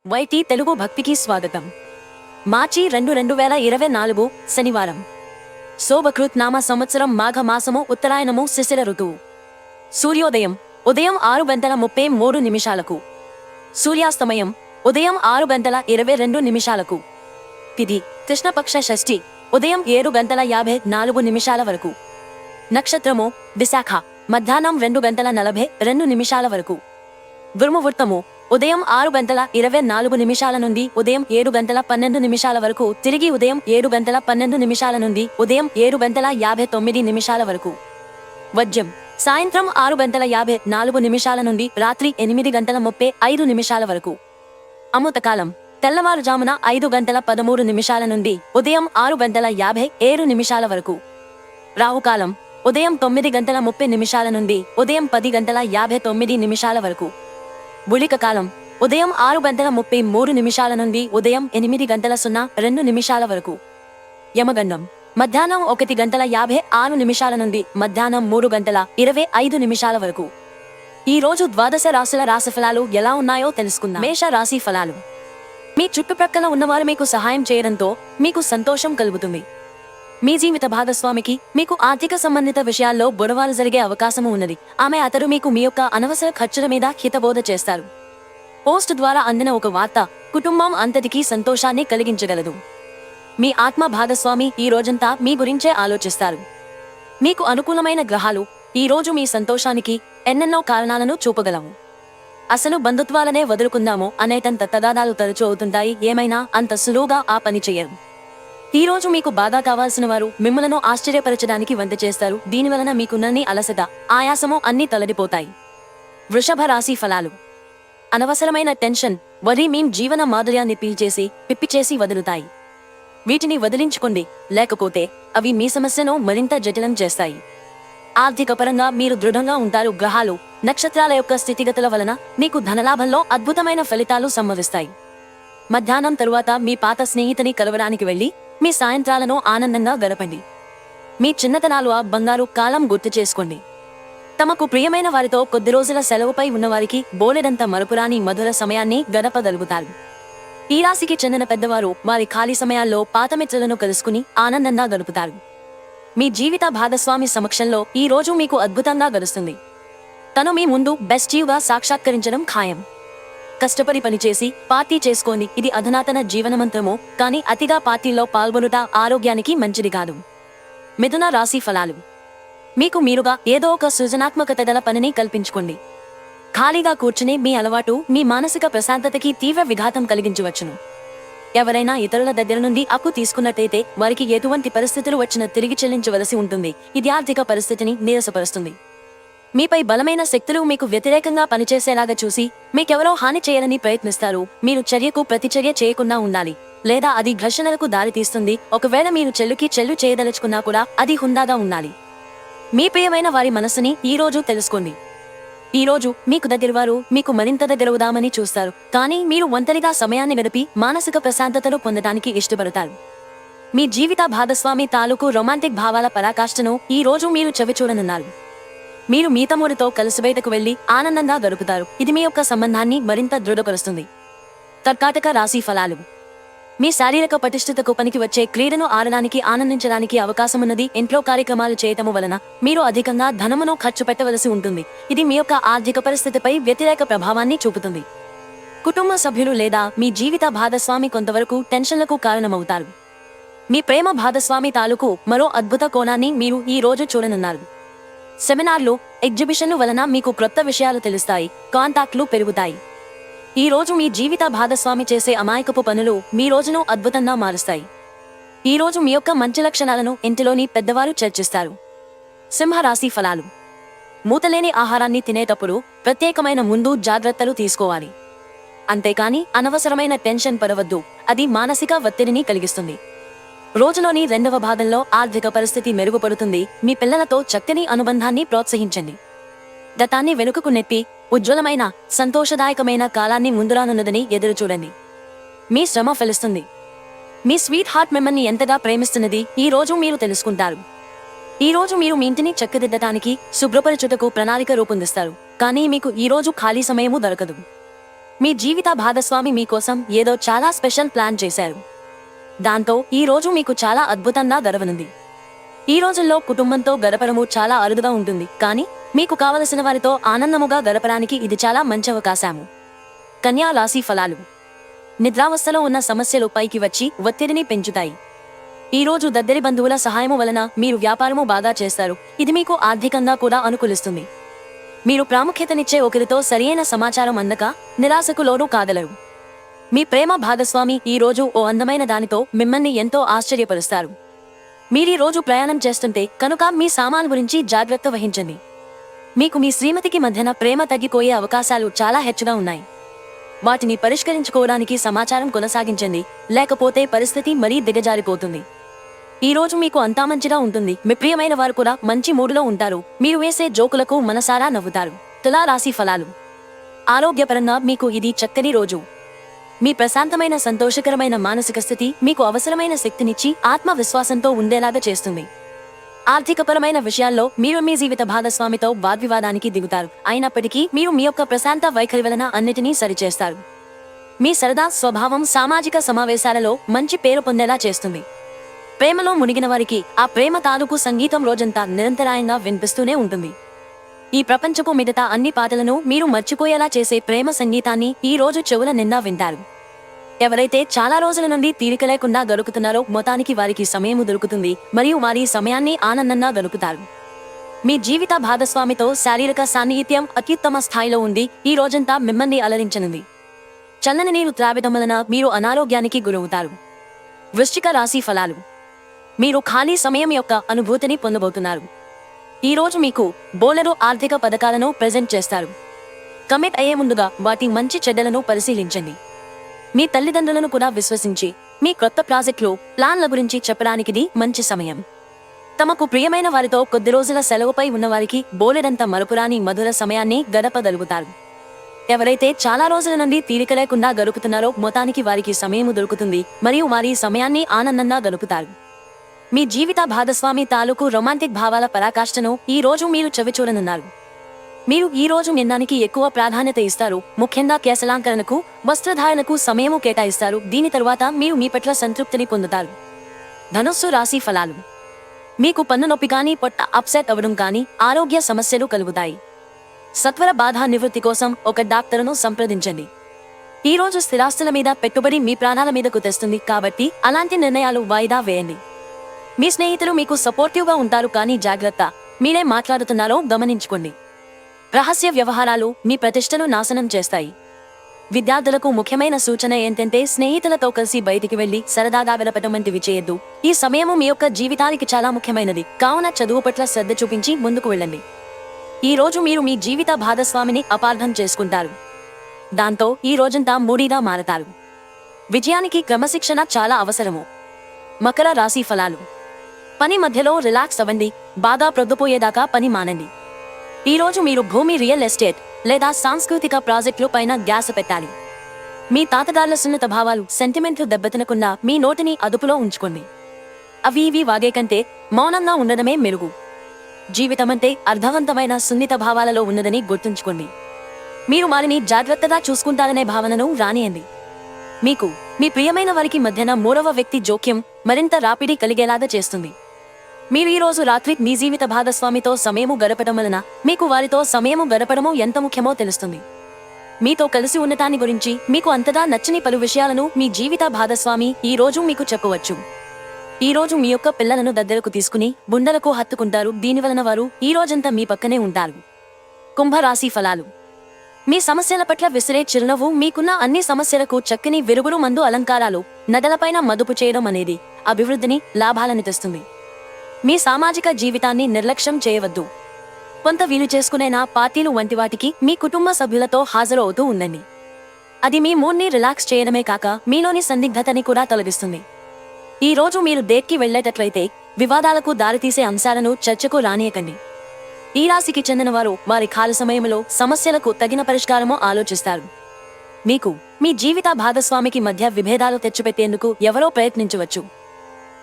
YT Telugu భక్తికి స్వాగతం. మార్చి 2024 శనివారం. శోభకృత్ నామ సంవత్సరం మాఘ మాసము, ఉత్తరాయణము, శిశిర ఋతువు. సూర్యోదయం ఉదయం 6:33. సూర్యాస్తమయం ఉదయం 6:22 తిథి కృష్ణపక్ష షష్ఠి ఉదయం 7:54 వరకు. నక్షత్రము విశాఖ మధ్యాహ్నం 2:42 వరకు. దుర్ముహూర్తము ఉదయం 6:24 నుండి ఉదయం 7:12 వరకు, తిరిగి ఉదయం 7:12 నుండి ఉదయం 7:59 వరకు. వజ్యం సాయంత్రం 6:54 నుండి రాత్రి 8:35 వరకు. అమృతకాలం తెల్లవారుజామున 5:13 నుండి ఉదయం 6:57 వరకు. రాహుకాలం ఉదయం 9:30 నుండి ఉదయం 10:59 వరకు. బుళిక కాలం ఉదయం 6:33 నుండి ఉదయం 8:02 వరకు. యమగండం మధ్యాహ్నం 1:56 నుండి మధ్యాహ్నం 3:25 వరకు. ఈ రోజు ద్వాదశ రాశుల రాశిఫలాలు ఎలా ఉన్నాయో తెలుసుకుందాం. మేష రాశి ఫలాలు. మీ చుట్టుప్రక్కల ఉన్నవారు మీకు సహాయం చేయడంతో మీకు సంతోషం కలుగుతుంది. మీ జీవిత భాగస్వామికి మీకు ఆర్థిక సంబంధిత విషయాల్లో గొడవలు జరిగే అవకాశము ఉన్నది. అతడు మీకు మీ యొక్క అనవసర ఖర్చుల మీద హితబోధ చేస్తారు. పోస్ట్ ద్వారా అందిన ఒక వార్త కుటుంబం అంతటికీ సంతోషాన్ని కలిగించగలదు. మీ ఆత్మ భాగస్వామి ఈ రోజంతా మీ గురించే ఆలోచిస్తారు. మీకు అనుకూలమైన గ్రహాలు ఈ రోజు మీ సంతోషానికి ఎన్నెన్నో కారణాలను చూపగలవు. అసలు బంధుత్వాలనే వదులుకుందామో అనేటంత తగాదాలు తరచూ అవుతుంటాయి. ఏమైనా అంత సులువుగా ఆ పని చేయరు. ఈ రోజు మీకు బాగా కావాల్సిన వారు మిమ్మలను ఆశ్చర్యపరచడానికి వంత చేస్తారు. దీనివలన మీకున్నన్ని అలసట, ఆయాసము అన్నీ తొలగిపోతాయి. వృషభ రాశి ఫలాలు. అనవసరమైన టెన్షన్, వరి మీ జీవన మాధుర్యాన్ని పిప్పిచేసి వదులుతాయి. వీటిని వదిలించుకోండి, లేకపోతే అవి మీ సమస్యను మరింత జటిలం చేస్తాయి. ఆర్థిక పరంగా మీరు దృఢంగా ఉంటారు. గ్రహాలు, నక్షత్రాల యొక్క స్థితిగతుల వలన మీకు ధనలాభంలో అద్భుతమైన ఫలితాలు సంభవిస్తాయి. మధ్యాహ్నం తరువాత మీ పాత స్నేహితుని కలవడానికి వెళ్లి మీ సాయంత్రాలను ఆనందంగా గడపండి. మీ చిన్నతనాలు బంగారు కాలం గుర్తు చేసుకోండి. తమకు ప్రియమైన వారితో కొద్ది రోజుల సెలవుపై ఉన్నవారికి బోలెడంత మరపురాని మధుర సమయాన్ని గడపగలుగుతారు. ఈ రాశికి చెందిన పెద్దవారు వారి ఖాళీ సమయాల్లో పాత మిత్రులను కలుసుకుని ఆనందంగా గడుపుతారు. మీ జీవిత భాగస్వామి సమక్షంలో ఈ రోజు మీకు అద్భుతంగా గడుస్తుంది. తను మీ ముందు బెస్ట్గా సాక్షాత్కరించడం ఖాయం. కష్టపడి పనిచేసి పార్టీ చేసుకోండి. ఇది అధునాతన జీవనమంత్రము, కానీ అతిగా పార్టీలో పాల్గొనుట ఆరోగ్యానికి మంచిది కాదు. మిథున రాశి ఫలాలు. మీకు మీరుగా ఏదో ఒక సృజనాత్మకత గల పనిని కల్పించుకోండి. ఖాళీగా కూర్చుని మీ అలవాటు మీ మానసిక ప్రశాంతతకి తీవ్ర విఘాతం కలిగించవచ్చును. ఎవరైనా ఇతరుల దగ్గర నుండి అప్పు తీసుకున్నట్టయితే వారికి ఎటువంటి పరిస్థితులు వచ్చినా తిరిగి చెల్లించవలసి ఉంటుంది. ఇది ఆర్థిక పరిస్థితిని నీరసపరుస్తుంది. మీపై బలమైన శక్తులు మీకు వ్యతిరేకంగా పనిచేసేలాగా చూసి మీకెవరో హాని చేయాలని ప్రయత్నిస్తారు. మీరు చర్యకు ప్రతిచర్య చేయకుండా ఉండాలి, లేదా అది ఘర్షణలకు దారితీస్తుంది. ఒకవేళ మీరు చెల్లు చేయదలుచుకున్నా కూడా అది హుందాగా ఉండాలి. మీ ప్రియమైన వారి మనస్సుని ఈ రోజు తెలుసుకోండి. ఈ రోజు మీకు దగ్గరవారు మీకు మరింత దగ్గరవుదామని చూస్తారు, కానీ మీరు ఒంటరిగా సమయాన్ని గడిపి మానసిక ప్రశాంతతను పొందడానికి ఇష్టపడతారు. మీ జీవిత భాగస్వామి తాలూకు రొమాంటిక్ భావాల పరాకాష్ఠను ఈ రోజు మీరు చవిచూడనున్నారు. మీరు మీ తమ్ముడితో కలిసి బయటకు వెళ్లి ఆనందంగా గడుపుతారు. ఇది మీ యొక్క సంబంధాన్ని మరింత దృఢపరుస్తుంది. కర్కాటక రాశి ఫలాలు. మీ శారీరక పటిష్టతకు పనికి వచ్చే క్రీడను ఆడడానికి ఆనందించడానికి అవకాశమున్నది. ఇంట్లో కార్యక్రమాలు చేయటము వలన మీరు అధికంగా ధనమును ఖర్చు పెట్టవలసి ఉంటుంది. ఇది మీ యొక్క ఆర్థిక పరిస్థితిపై వ్యతిరేక ప్రభావాన్ని చూపుతుంది. కుటుంబ సభ్యులు లేదా మీ జీవిత భాగస్వామి కొంతవరకు టెన్షన్లకు కారణమవుతారు. మీ ప్రేమ భాగస్వామి తాలూకు మరో అద్భుత కోణాన్ని మీరు ఈ రోజు చూడనున్నారు. సెమినార్లు, ఎగ్జిబిషన్లు వలన మీకు క్రొత్త విషయాలు తెలుస్తాయి. కాంటాక్ట్లు పెరుగుతాయి. ఈ రోజు మీ జీవిత భాగస్వామి చేసే అమాయకపు పనులు మీ రోజును అద్భుతంగా మారుస్తాయి. ఈ రోజు మీ యొక్క మంచి లక్షణాలను ఇంటిలోని పెద్దవారు చర్చిస్తారు. సింహరాశి ఫలాలు. మూతలేని ఆహారాన్ని తినేటప్పుడు ప్రత్యేకమైన ముందు జాగ్రత్తలు తీసుకోవాలి. అంతేకాని అనవసరమైన టెన్షన్ పడవద్దు, అది మానసిక ఒత్తిడిని కలిగిస్తుంది. రోజులోని రెండవ భాగంలో ఆర్థిక పరిస్థితి మెరుగుపడుతుంది. మీ పిల్లలతో చక్కని అనుబంధాన్ని ప్రోత్సహించండి. గతాన్ని వెనుకకు నెట్టి ఉజ్వలమైన సంతోషదాయకమైన కాలాన్ని ముందురానున్నదని ఎదురుచూడండి. మీ శ్రమ ఫలిస్తుంది. మీ స్వీట్ హార్ట్ మిమ్మల్ని ఎంతగా ప్రేమిస్తున్నది ఈ రోజు మీరు తెలుసుకుంటారు. ఈ రోజు మీరు మీ ఇంటిని చక్కదిద్దటానికి శుభ్రపరచుటకు ప్రణాళిక రూపొందిస్తారు, కానీ మీకు ఈ రోజు ఖాళీ సమయము దొరకదు. మీ జీవిత భాగస్వామి మీకోసం ఏదో చాలా స్పెషల్ ప్లాన్ చేశారు. దాంతో ఈ రోజు మీకు చాలా అద్భుతంగా గడవనుంది. ఈ రోజుల్లో కుటుంబంతో గడపడము చాలా అరుదుగా ఉంటుంది, కానీ మీకు కావలసిన వారితో ఆనందముగా గడపడానికి ఇది చాలా మంచి అవకాశము. కన్యా రాశి ఫలాలు. నిద్రావస్థలో ఉన్న సమస్యలు పైకి వచ్చి ఒత్తిడిని పెంచుతాయి. ఈ రోజు దగ్గరి బంధువుల సహాయము వలన మీరు వ్యాపారము బాగా చేస్తారు. ఇది మీకు ఆర్థికంగా కూడా అనుకూలిస్తుంది. మీరు ప్రాముఖ్యతనిచ్చే ఒకరితో సరియైన సమాచారం అందక నిరాశకు లోను కాగలరు. మీ ప్రేమ భాగస్వామి ఈ రోజు ఓ అందమైన దానితో మిమ్మల్ని ఎంతో ఆశ్చర్యపరుస్తారు. మీరీ రోజు ప్రయాణం చేస్తుంటే కనుక మీ సామాను గురించి జాగ్రత్త వహించండి. మీకు మీ శ్రీమతికి మధ్యన ప్రేమ తగ్గిపోయే అవకాశాలు చాలా హెచ్చుగా ఉన్నాయి. వాటిని పరిష్కరించుకోవడానికి సమాచారం కొనసాగించండి, లేకపోతే పరిస్థితి మరీ దిగజారిపోతుంది. ఈ రోజు మీకు అంతా మంచిగా ఉంటుంది. మీ ప్రియమైన వారు కూడా మంచి మూడులో ఉంటారు. మీరు వేసే జోకులకు మనసారా నవ్వుతారు. తులా రాశి ఫలాలు. ఆరోగ్యపరంగా మీకు ఇది చక్కని రోజు. మీ ప్రశాంతమైన సంతోషకరమైన మానసిక స్థితి మీకు అవసరమైన శక్తినిచ్చి ఆత్మవిశ్వాసంతో ఉండేలాగా చేస్తుంది. ఆర్థికపరమైన విషయాల్లో మీరు మీ జీవిత భాగస్వామితో వాగ్వివాదానికి దిగుతారు. అయినప్పటికీ మీరు మీ యొక్క ప్రశాంత వైఖరి వలన అన్నిటినీ సరిచేస్తారు. మీ సరదా స్వభావం సామాజిక సమావేశాలలో మంచి పేరు పొందేలా చేస్తుంది. ప్రేమలో మునిగిన వారికి ఆ ప్రేమ తాలూకు సంగీతం రోజంతా నిరంతరాయంగా వినిపిస్తూనే ఉంటుంది. ఈ ప్రపంచపు మిగతా అన్ని పాటలను మీరు మర్చిపోయేలా చేసే ప్రేమ సంగీతాన్ని ఈ రోజు చెవుల నిండా వింటారు. ఎవరైతే చాలా రోజుల నుండి తీరిక లేకుండా గడుపుతున్నారో మొత్తానికి వారికి సమయము దొరుకుతుంది మరియు వారి సమయాన్ని ఆనందంగా గడుపుతారు. మీ జీవిత భాగస్వామితో శారీరక సాన్నిహిత్యం అత్యుత్తమ స్థాయిలో ఉంది. ఈ రోజంతా మిమ్మల్ని అలరించనుంది. చల్లని నీరు త్రాగడం వలన మీరు అనారోగ్యానికి గురవుతారు. వృశ్చిక రాశి ఫలాలు. మీరు ఖాళీ సమయం యొక్క అనుభూతిని పొందబోతున్నారు. ఈ రోజు మీకు బోలెడు ఆర్థిక పథకాలను ప్రెజెంట్ చేస్తారు. కమిట్ అయ్యే ముందుగా వాటి మంచి చెడ్డలను పరిశీలించండి. మీ తల్లిదండ్రులను కూడా విశ్వసించి మీ కొత్త ప్రాజెక్టులు ప్లాన్ల గురించి చెప్పడానికిది మంచి సమయం. తమకు ప్రియమైన వారితో కొద్ది రోజుల సెలవుపై ఉన్నవారికి బోలెడంత మరపురాని మధుర సమయాన్ని గడపగలుగుతారు. ఎవరైతే చాలా రోజుల నుండి తీరిక లేకుండా గడుపుతున్నారో మొత్తానికి వారికి సమయము దొరుకుతుంది మరియు వారి సమయాన్ని ఆనందంగా గడుపుతారు. మీ జీవిత భాగస్వామి తాలూకు రొమాంటిక్ భావాల పరాకాష్ఠను ఈ రోజు మీరు చవిచూడనున్నారు. మీరు ఈ రోజు నిందానికి ఎక్కువ ప్రాధాన్యత ఇస్తారు. ముఖ్యంగా కేశలాంకరణకు, వస్త్రధారణకు సమయము కేటాయిస్తారు. దీని తరువాత మీరు మీ పట్ల సంతృప్తిని పొందుతారు. ధనుస్సు రాశి ఫలాలు. మీకు పన్ను నొప్పి కానీ, పొట్ట అప్సెట్ అవ్వడం కానీ, ఆరోగ్య సమస్యలు కలుగుతాయి. సత్వర బాధ నివృత్తి కోసం ఒక డాక్టరును సంప్రదించండి. ఈ రోజు స్థిరాస్తుల మీద పెట్టుబడి మీ ప్రాణాల మీదకు తెస్తుంది, కాబట్టి అలాంటి నిర్ణయాలు వాయిదా వేయండి. మీ స్నేహితులు మీకు సపోర్టివ్గా ఉంటారు, కానీ జాగ్రత్త, మీరే మాట్లాడుతున్నారో గమనించుకోండి. రహస్య వ్యవహారాలు మీ ప్రతిష్టను నాశనం చేస్తాయి. విద్యార్థులకు ముఖ్యమైన సూచన ఏంటంటే స్నేహితులతో కలిసి బయటికి వెళ్లి సరదాగా గడపడం వంటివి చేయొద్దు. ఈ సమయము మీ యొక్క జీవితానికి చాలా ముఖ్యమైనది, కావున చదువు పట్ల శ్రద్ధ చూపించి ముందుకు వెళ్ళండి. ఈ రోజు మీరు మీ జీవిత భాగస్వామిని అపార్థం చేసుకుంటారు. దాంతో ఈ రోజంతా మూడీగా మారతారు. విజయానికి క్రమశిక్షణ చాలా అవసరము. మకర రాశి ఫలాలు. పని మధ్యలో రిలాక్స్ అవ్వండి. బాగా ప్రొద్దుపోయేదాకా పని మానండి. ఈ రోజు మీరు భూమి, రియల్ ఎస్టేట్ లేదా సాంస్కృతిక ప్రాజెక్టులు పైన ధ్యాస పెట్టాలి. మీ తాతగార్ల సున్నిత భావాలు, సెంటిమెంట్లు దెబ్బతినకుండా మీ నోటిని అదుపులో ఉంచుకోండి. అవి ఇవి వాగే కంటే మౌనంగా ఉండడమే మెరుగు. జీవితమంటే అర్థవంతమైన సున్నిత భావాలలో ఉన్నదని గుర్తుంచుకోండి. మీరు వారిని జాగ్రత్తగా చూసుకుంటారనే భావనను రానియండి. మీకు మీ ప్రియమైన వారికి మధ్యన మూడవ వ్యక్తి జోక్యం మరింత రాపిడి కలిగేలాగా చేస్తుంది. మీరు ఈ రోజు రాత్రి మీ జీవిత భాగస్వామితో సమయము గడపడం వలన మీకు వారితో సమయము గడపడము ఎంత ముఖ్యమో తెలుస్తుంది. మీతో కలిసి ఉండటాన్ని గురించి మీకు అంతగా నచ్చని పలు విషయాలను మీ జీవిత భాగస్వామి ఈ రోజు మీకు చెప్పవచ్చు. ఈ రోజు మీ యొక్క పిల్లలను దగ్గరకు తీసుకుని బుండలకు హత్తుకుంటారు. దీనివలన వారు ఈ రోజంతా మీ పక్కనే ఉంటారు. కుంభరాశి ఫలాలు. మీ సమస్యల పట్ల విసిరే చిరునవ్వు మీకున్న అన్ని సమస్యలకు చక్కని విరుగుడు మందు అలంకారాలు నగలపైన మదుపు చేయడం అనేది అభివృద్ధిని, లాభాలను తెస్తుంది. మీ సామాజిక జీవితాన్ని నిర్లక్ష్యం చేయవద్దు. కొంత వీలు చేసుకునేనా పార్టీలు వంటి వాటికి మీ కుటుంబ సభ్యులతో హాజరు అవుతూ ఉండండి. అది మీ మూడ్ని రిలాక్స్ చేయడమే కాక మీలోని సందిగ్ధతని కూడా తొలగిస్తుంది. ఈ రోజు మీరు డేట్కి వెళ్లేటట్లయితే వివాదాలకు దారితీసే అంశాలను చర్చకు రానియకండి. ఈ రాశికి చెందిన వారు వారి ఖాళీ సమయంలో సమస్యలకు తగిన పరిష్కారమో ఆలోచిస్తారు. మీకు మీ జీవిత భాగస్వామికి మధ్య విభేదాలు తెచ్చిపెట్టేందుకు ఎవరో ప్రయత్నించవచ్చు,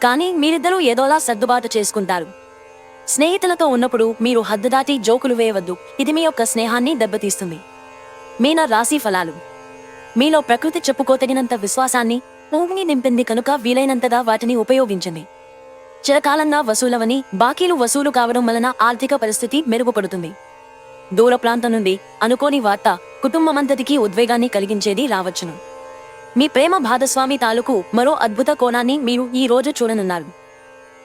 కానీ మీరిద్దరూ ఏదోలా సర్దుబాటు చేసుకుంటారు. స్నేహితులతో ఉన్నప్పుడు మీరు హద్దు దాటి జోకులు వేయవద్దు. ఇది మీ యొక్క స్నేహాన్ని దెబ్బతీస్తుంది. మీన రాశి ఫలాలు. మీలో ప్రకృతి చెప్పుకోతగినంత విశ్వాసాన్ని భూమిని నింపింది కనుక వీలైనంతగా వాటిని ఉపయోగించండి. చిరకాలంగా వసూలవని బాకీలు వసూలు కావడం వలన ఆర్థిక పరిస్థితి మెరుగుపడుతుంది. దూర ప్రాంతం నుండి అనుకోని వార్త కుటుంబమంతటికీ ఉద్వేగాన్ని కలిగించేది రావచ్చును. మీ ప్రేమ భాగస్వామి తాలూకు మరో అద్భుత కోణాన్ని మీరు ఈ రోజు చూడనున్నారు.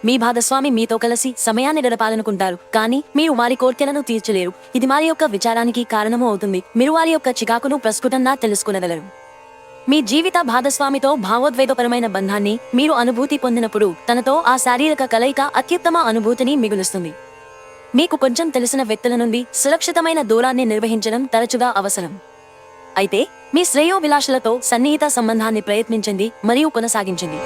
మీ భాగస్వామి మీతో కలిసి సమయాన్ని గడపాలనుకుంటారు, కానీ మీరు వారి కోర్కెలను తీర్చలేరు. ఇది వారి యొక్క విచారానికి కారణము అవుతుంది. మీరు వారి యొక్క చికాకును ప్రస్ఫుటంగా తెలుసుకునగలరు. మీ జీవిత భాగస్వామితో భావోద్వేగపరమైన బంధాన్ని మీరు అనుభూతి పొందినప్పుడు తనతో ఆ శారీరక కలయిక అత్యుత్తమ అనుభూతిని మిగులుస్తుంది. మీకు కొంచెం తెలిసిన వ్యక్తుల నుండి సురక్షితమైన దూరాన్ని నిర్వహించడం తరచుగా అవసరం. అయితే మీ శ్రేయోభిలాషులతో సన్నిహిత సంబంధాన్ని ప్రయత్నించండి మరియు కొనసాగించండి.